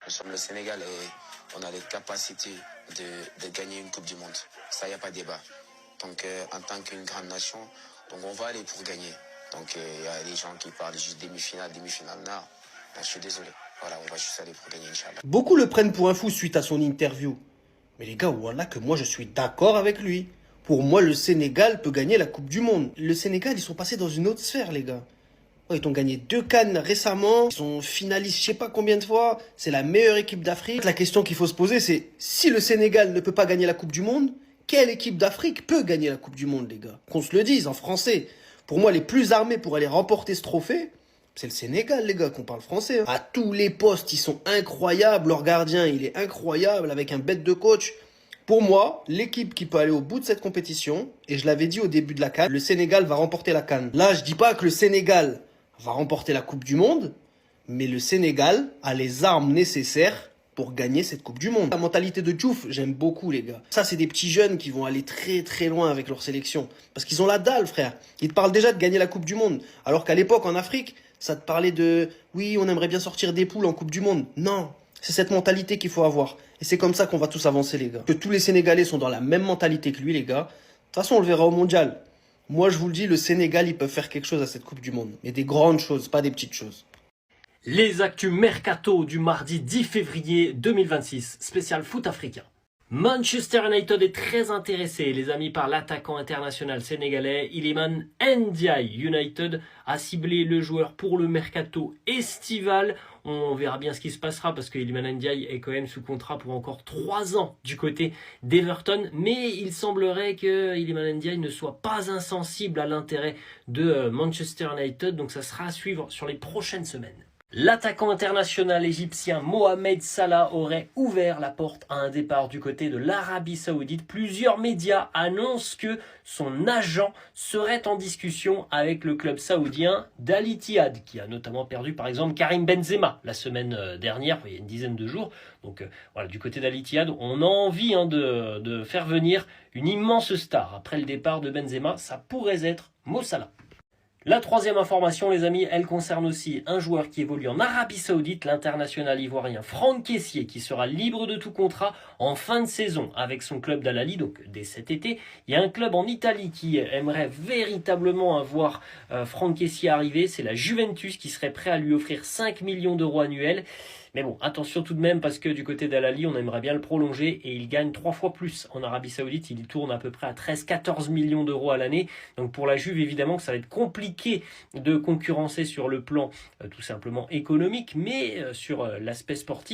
Nous sommes le Sénégal et on a les capacités de gagner une Coupe du Monde. Ça, il n'y a pas de débat. Donc, en tant qu'une grande nation, donc on va aller pour gagner. Donc, il y a des gens qui parlent juste demi-finale. Non, je suis désolé. Voilà, on va juste aller pour gagner, Inch'Allah. Beaucoup le prennent pour un fou suite à son interview. Mais les gars, voilà que moi je suis d'accord avec lui. Pour moi, le Sénégal peut gagner la Coupe du Monde. Le Sénégal, ils sont passés dans une autre sphère, les gars. Ouais, ils ont gagné 2 CAN récemment. Ils sont finalistes je sais pas combien de fois. C'est la meilleure équipe d'Afrique. La question qu'il faut se poser, c'est si le Sénégal ne peut pas gagner la Coupe du Monde, quelle équipe d'Afrique peut gagner la Coupe du Monde, les gars? Qu'on se le dise en français. Pour moi, les plus armés pour aller remporter ce trophée, c'est le Sénégal, les gars, qu'on parle français. À tous les postes, ils sont incroyables. Leur gardien, il est incroyable avec un bête de coach. Pour moi, l'équipe qui peut aller au bout de cette compétition, et je l'avais dit au début de la CAN, le Sénégal va remporter la CAN. Là, je dis pas que le Sénégal va remporter la Coupe du Monde, mais le Sénégal a les armes nécessaires pour gagner cette Coupe du Monde. La mentalité de Diouf, j'aime beaucoup, les gars. Ça, c'est des petits jeunes qui vont aller très très loin avec leur sélection. Parce qu'ils ont la dalle, frère. Ils te parlent déjà de gagner la Coupe du Monde. Alors qu'à l'époque, en Afrique, ça te parlait de « oui, on aimerait bien sortir des poules en Coupe du Monde ». Non, c'est cette mentalité qu'il faut avoir. Et c'est comme ça qu'on va tous avancer, les gars. Que tous les Sénégalais sont dans la même mentalité que lui, les gars. De toute façon, on le verra au Mondial. Moi, je vous le dis, le Sénégal, ils peuvent faire quelque chose à cette Coupe du Monde. Mais des grandes choses, pas des petites choses. Les actus mercato du mardi 10 février 2026, spécial foot africain. Manchester United est très intéressé, les amis, par l'attaquant international sénégalais Iliman Ndiaye. United a ciblé le joueur pour le mercato estival. On verra bien ce qui se passera parce que Iliman Ndiaye est quand même sous contrat pour encore 3 ans du côté d'Everton. Mais il semblerait que Iliman Ndiaye ne soit pas insensible à l'intérêt de Manchester United. Donc ça sera à suivre sur les prochaines semaines. L'attaquant international égyptien Mohamed Salah aurait ouvert la porte à un départ du côté de l'Arabie Saoudite. Plusieurs médias annoncent que son agent serait en discussion avec le club saoudien d'Al Ittihad, qui a notamment perdu par exemple Karim Benzema la semaine dernière, il y a une dizaine de jours. Donc voilà, du côté d'Al Ittihad, on a envie de faire venir une immense star. Après le départ de Benzema, ça pourrait être Mo Salah. La troisième information, les amis, elle concerne aussi un joueur qui évolue en Arabie Saoudite, l'international ivoirien Franck Kessié, qui sera libre de tout contrat en fin de saison avec son club d'Al Ahly, donc dès cet été. Il y a un club en Italie qui aimerait véritablement avoir Franck Kessié arriver, c'est la Juventus qui serait prêt à lui offrir 5 millions d'euros annuels. Mais bon, attention tout de même parce que du côté d'Al Ahly, on aimerait bien le prolonger et il gagne 3 fois plus. En Arabie Saoudite, il tourne à peu près à 13-14 millions d'euros à l'année. Donc pour la Juve, évidemment que ça va être compliqué de concurrencer sur le plan tout simplement économique, mais sur l'aspect sportif,